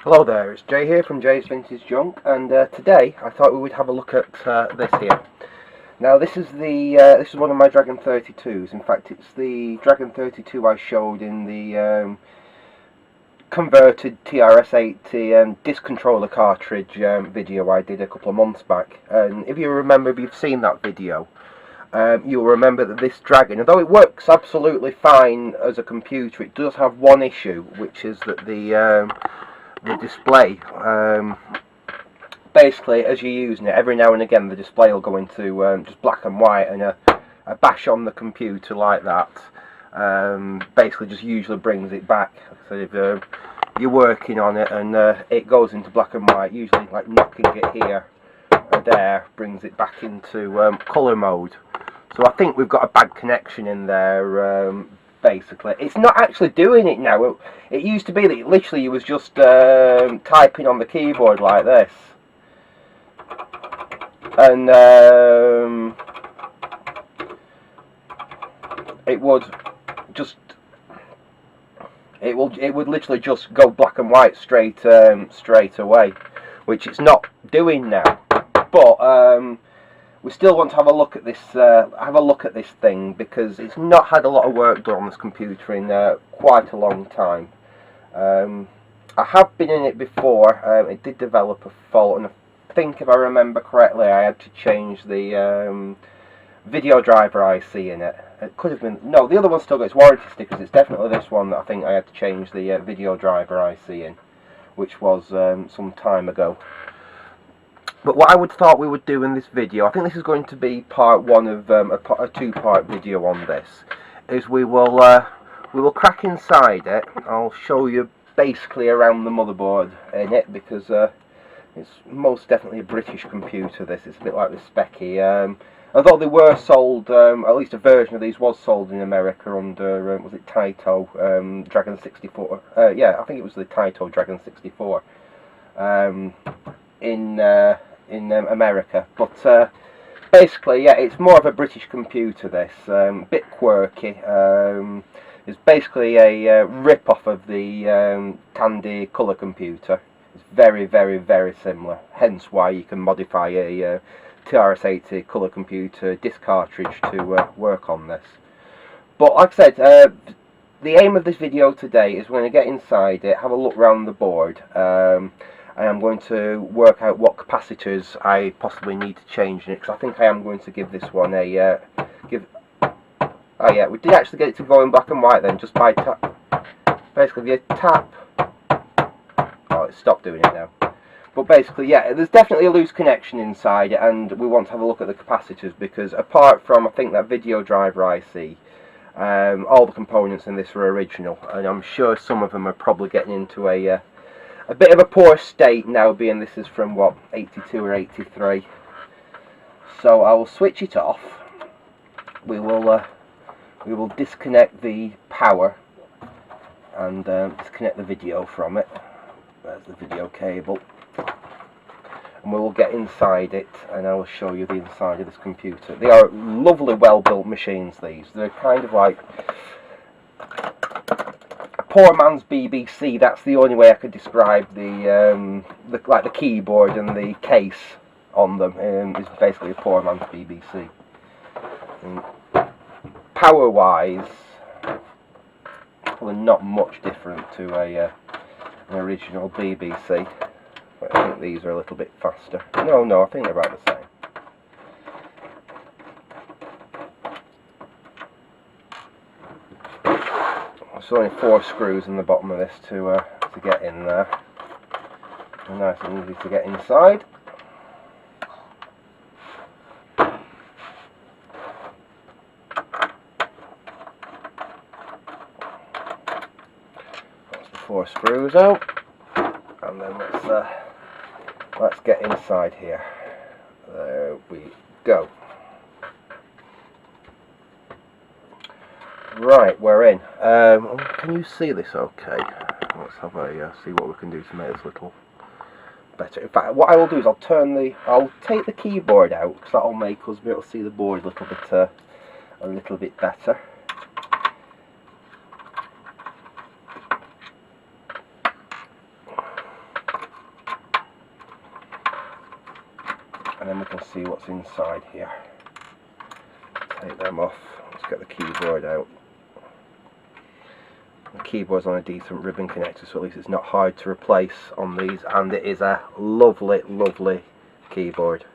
Hello there, it's Jay here from Jay's Vintage Junk, and today I thought we would have a look at this here. Now this is one of my Dragon 32s. In fact, it's the Dragon 32 I showed in the converted TRS-80 disc controller cartridge video I did a couple of months back. And if you remember, if you've seen that video, you'll remember that this Dragon, although it works absolutely fine as a computer, it does have one issue, which is that the display, basically as you're using it, every now and again the display will go into just black and white, and a bash on the computer like that basically just usually brings it back. So if you're working on it and it goes into black and white, usually like knocking it here and there brings it back into colour mode. So I think we've got a bad connection in there. Basically, it's not actually doing it now. It used to be that literally you was just typing on the keyboard like this, and it would literally just go black and white straight away, which it's not doing now. But we still want to have a look at this. Thing, because it's not had a lot of work done on this computer in quite a long time. I have been in it before. It did develop a fault, and I think, if I remember correctly, I had to change the video driver IC in it. It could have been, no, the other one still got its warranty stickers. It's definitely this one that I think I had to change the video driver IC in, which was some time ago. But what I thought we would do in this video, I think this is going to be part one of a two-part video on this, is we will crack inside it. I'll show you basically around the motherboard in it, because it's most definitely a British computer. This, it's a bit like the Specky. Although they were sold, at least a version of these was sold in America under, was it Taito Dragon 64? Yeah, I think it was the Taito Dragon 64 in America. But basically, yeah, it's more of a British computer. This bit quirky. It's basically a rip-off of the Tandy colour computer. It's very, very, very similar. Hence why you can modify a TRS-80 colour computer disc cartridge to work on this. But like I said, the aim of this video today is we're going to get inside it, have a look around the board, and I'm going to work out what capacitors I possibly need to change in it, because I think I am going to give this one a oh yeah, we did actually get it to go in black and white then, just by basically if you tap. Oh, it stopped doing it now. But basically, yeah, there's definitely a loose connection inside it, and we want to have a look at the capacitors, because apart from, I think, that video driver IC, all the components in this are original, and I'm sure some of them are probably getting into a bit of a poor state now, being this is from, what, 82 or 83. So I will switch it off. We will disconnect the power and disconnect the video from it. There's the video cable. And we will get inside it, and I will show you the inside of this computer. They are lovely, well-built machines, these. They're kind of like poor man's BBC. That's the only way I could describe the keyboard and the case on them. Is basically a poor man's BBC. Power wise, well, not much different to an original BBC, but I think these are a little bit faster. No, I think they're about the same. There's only 4 screws in the bottom of this to get in there. And nice and easy to get inside. That's the 4 screws out, and then let's get inside here. There we go. Right, we're in. Can you see this okay? Let's have a see what we can do to make this a little better. In fact, what I will do is I'll take the keyboard out, because that'll make us be able to see the board a little bit better. and then we can see what's inside here. Take them off. Let's get the keyboard out. The keyboard's on a decent ribbon connector, so at least it's not hard to replace on these, and it is a lovely, lovely keyboard,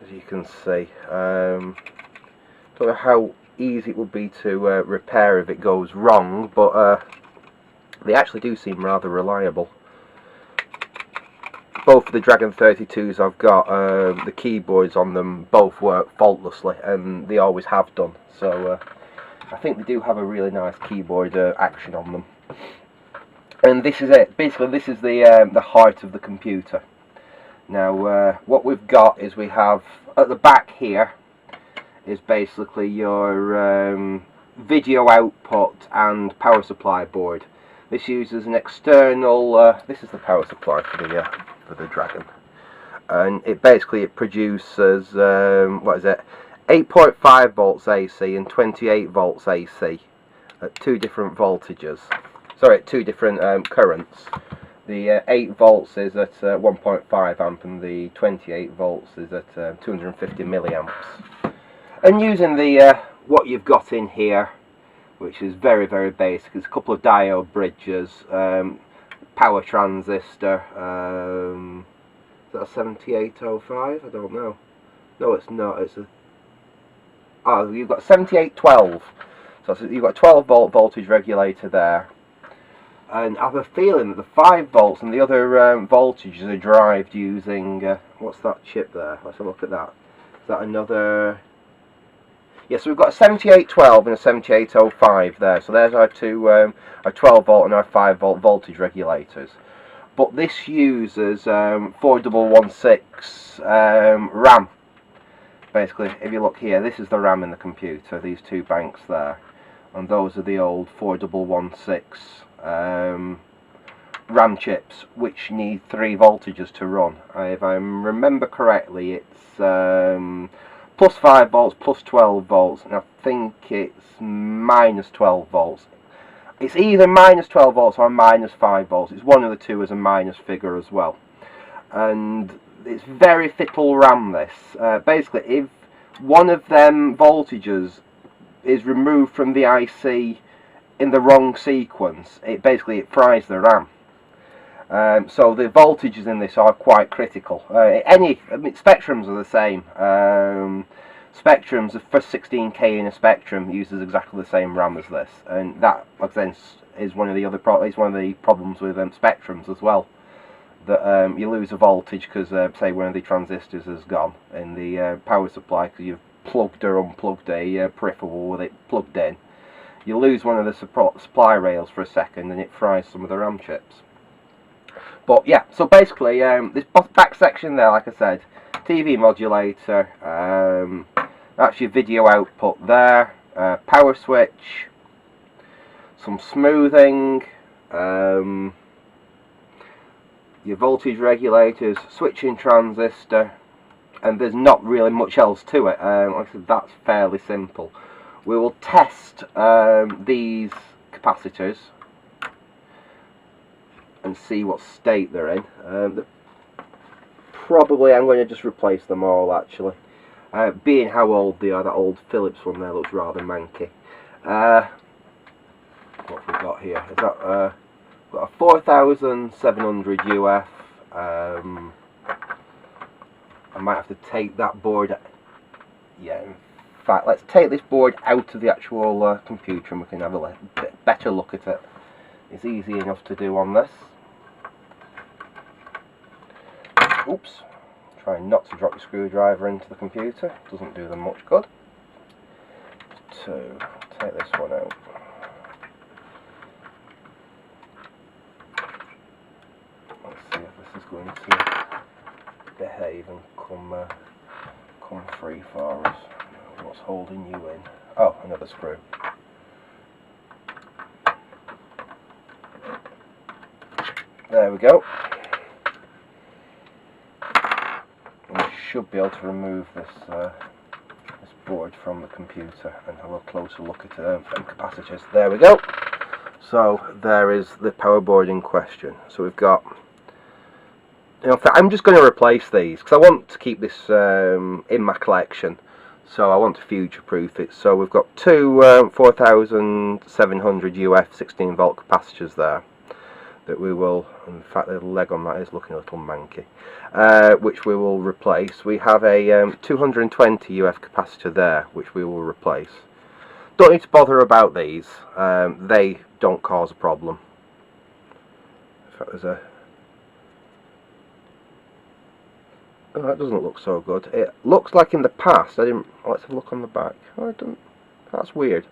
as you can see. Don't know how easy it would be to repair if it goes wrong, but they actually do seem rather reliable. Both of the Dragon 32s I've got, the keyboards on them both work faultlessly, and they always have done, so I think they do have a really nice keyboard action on them. And this is it. Basically, this is the heart of the computer. Now, what we've got is we have, at the back here, is basically your video output and power supply board. This uses an external, this is the power supply for the Dragon. And it basically, it produces, what is it? 8.5 volts AC and 28 volts AC at two different voltages. Sorry, at two different currents. The 8 volts is at 1.5 amp and the 28 volts is at 250 milliamps. And using the what you've got in here, which is very, very basic, it's a couple of diode bridges, power transistor. Is that a 7805? I don't know. No, it's not. It's a oh, you've got 7812, so you've got a 12 volt voltage regulator there, and I have a feeling that the 5 volts and the other voltages are derived using what's that chip there? Let's have a look at that. Is that another? Yes, so we've got a 7812 and a 7805 there, so there's our two our 12 volt and our 5 volt voltage regulators. But this uses 4116 RAM. Basically, if you look here, this is the RAM in the computer, these two banks there, and those are the old 4116 RAM chips, which need 3 voltages to run. If I remember correctly, it's plus 5 volts, plus 12 volts, and I think it's minus 12 volts. It's either minus 12 volts or minus 5 volts. It's one of the two as a minus figure as well. And it's very fickle RAM, this. Basically, if one of them voltages is removed from the IC in the wrong sequence, it fries the RAM. So the voltages in this are quite critical. Spectrums are the same. Spectrums, the first 16K in a spectrum uses exactly the same RAM as this, and that, like I said, is one of the other problems with spectrums as well. That you lose a voltage because, say, one of the transistors has gone in the power supply because you've plugged or unplugged a peripheral with it plugged in. You lose one of the supply rails for a second, and it fries some of the RAM chips. But yeah, so basically, this back section there, like I said, TV modulator, that's your video output there, power switch, some smoothing, your voltage regulators, switching transistor, and there's not really much else to it. Like I said, that's fairly simple. We will test these capacitors and see what state they're in. Probably I'm going to just replace them all, actually. Being how old they are, that old Philips one there looks rather manky. What have we got here? Is that got a 4700 UF. I might have to take that board. Yeah, in fact, let's take this board out of the actual computer and we can have a better look at it. It's easy enough to do on this. Oops. Try not to drop your screwdriver into the computer. Doesn't do them much good. To take this one out. Let's see if this is going to behave and come free for us. What's holding you in? Oh, another screw. There we go. We should be able to remove this this board from the computer and have a closer look at them capacitors. There we go. So there is the power board in question. So we've got in fact, I'm just going to replace these because I want to keep this in my collection. So I want to future-proof it. So we've got two 4700 UF 16 volt capacitors there that we will, in fact the leg on that is looking a little manky, which we will replace. We have a 220 UF capacitor there which we will replace. Don't need to bother about these, they don't cause a problem. In fact, there's a... Oh, that doesn't look so good. It looks like in the past, I didn't... Let's have a look on the back. Oh, it doesn't... That's weird.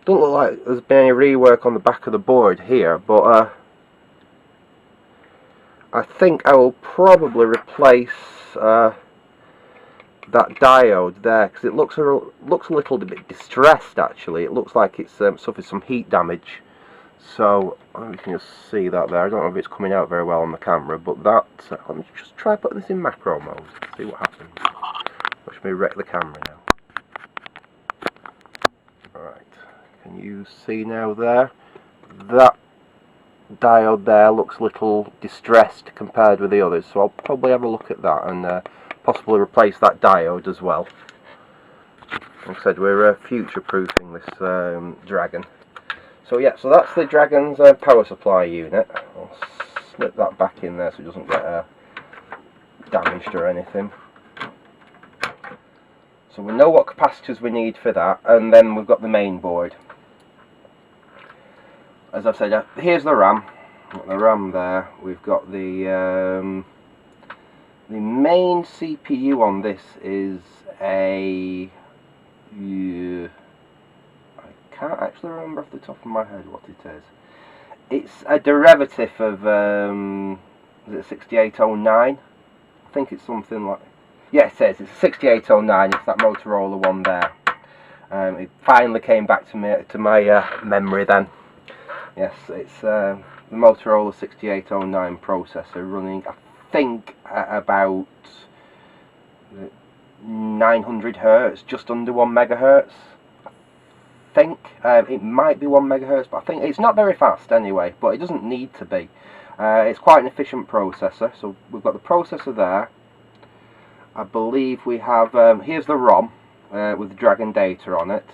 Doesn't look like there's been any rework on the back of the board here, but I think I will probably replace that diode there, because it looks a little bit distressed actually. It looks like it's suffered some heat damage. So you can just see that there. I don't know if it's coming out very well on the camera, but that, let me just try putting this in macro mode, see what happens. Watch me wreck the camera now. Alright, can you see now there? That diode there looks a little distressed compared with the others, so I'll probably have a look at that and possibly replace that diode as well. Like I said, we're future-proofing this Dragon. So yeah, so that's the Dragon's power supply unit. I'll slip that back in there so it doesn't get damaged or anything. So we know what capacitors we need for that, and then we've got the main board. As I've said, here's the RAM. Got the RAM there. We've got the main CPU on this is a... can't actually remember off the top of my head what it is. It's a derivative of is it 6809? I think it's something like, yeah, it says it's a 6809. It's that Motorola one there. It finally came back to my memory then. Yes, it's the Motorola 6809 processor running, I think, at about 900 Hz, just under 1 megahertz. Think it might be 1 megahertz, but I think it's not very fast anyway, but it doesn't need to be. It's quite an efficient processor. So we've got the processor there. I believe we have here's the ROM with the Dragon data on it,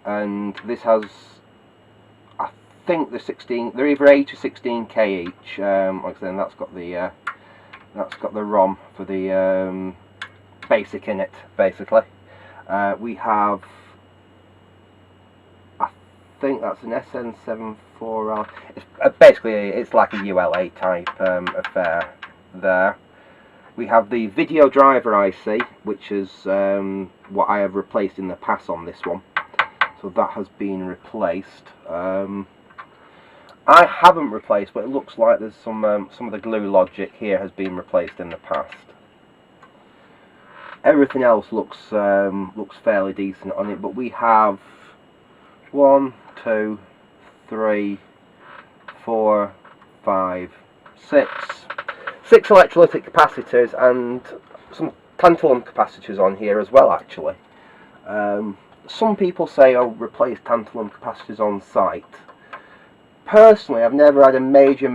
and this has, I think, they're either 8 or 16K each. Like I said, that's got the ROM for the basic in it, basically. We have, I think that's an SN74L. It's basically it's like a ULA type affair there. We have the video driver IC, which is what I have replaced in the past on this one. So that has been replaced. I haven't replaced, but it looks like there's some of the glue logic here has been replaced in the past. Everything else looks fairly decent on it, but we have 1, 2, 3, 4, 5, 6 electrolytic capacitors and some tantalum capacitors on here as well, actually. Some people say, oh, replace tantalum capacitors on site. Personally, I've never had a major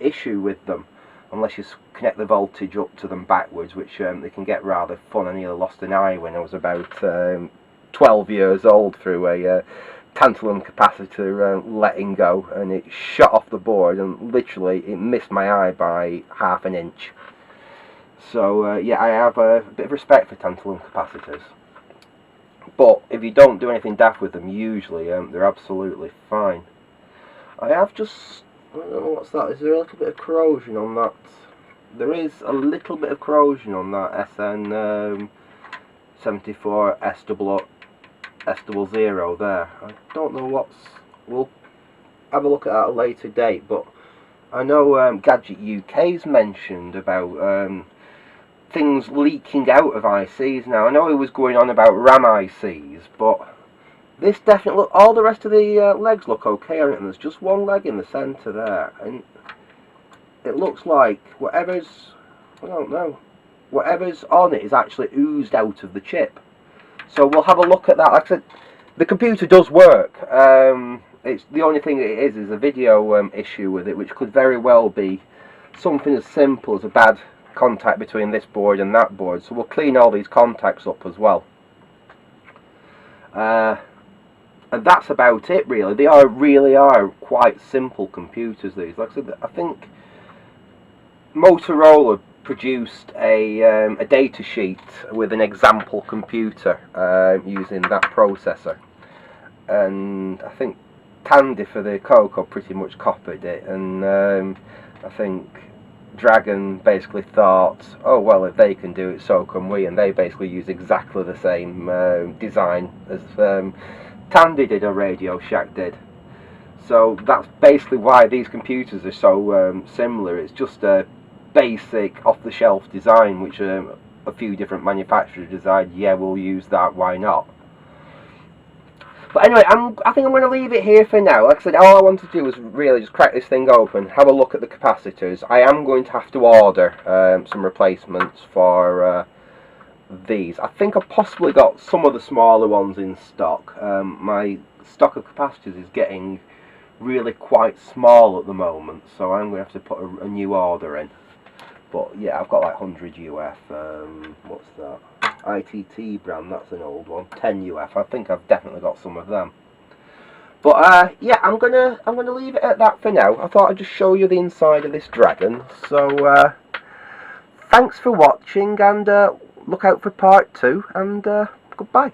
issue with them, unless you connect the voltage up to them backwards, which they can get rather fun. I nearly lost an eye when I was about 12 years old through a tantalum capacitor letting go, and it shot off the board and literally it missed my eye by ½ an inch. So yeah, I have a bit of respect for tantalum capacitors, but if you don't do anything daft with them, usually they're absolutely fine. I have just, I don't know what's that, is there a little bit of corrosion on that? There is a little bit of corrosion on that SN74 S00 there. I don't know what's, we'll have a look at that at a later date, but I know Gadget UK's mentioned about things leaking out of ICs now. I know it was going on about RAM ICs, but this definitely, all the rest of the legs look okay on it, and there's just one leg in the centre there, and it looks like whatever's, I don't know, whatever's on it is actually oozed out of the chip. So we'll have a look at that. Like I said, the computer does work. It's the only thing it is a video issue with it, which could very well be something as simple as a bad contact between this board and that board, so we'll clean all these contacts up as well. And that's about it really. They really are quite simple computers, these. Like I said, I think Motorola produced a data sheet with an example computer using that processor, and I think Tandy for the Coco pretty much copied it, and I think Dragon basically thought, oh well, if they can do it, so can we, and they basically use exactly the same design as Tandy did or Radio Shack did. So that's basically why these computers are so similar. It's just a basic off-the-shelf design, which a few different manufacturers decide, yeah, we'll use that, why not? But anyway, I think I'm going to leave it here for now. Like I said, all I want to do is really just crack this thing open, have a look at the capacitors. I am going to have to order some replacements for these. I think I've possibly got some of the smaller ones in stock. My stock of capacitors is getting really quite small at the moment, so I'm going to have to put a new order in. But yeah, I've got like 100 UF, what's that? ITT brand, that's an old one. 10 UF, I think I've definitely got some of them. But yeah, I'm gonna leave it at that for now. I thought I'd just show you the inside of this Dragon. So thanks for watching, and look out for part 2, and goodbye.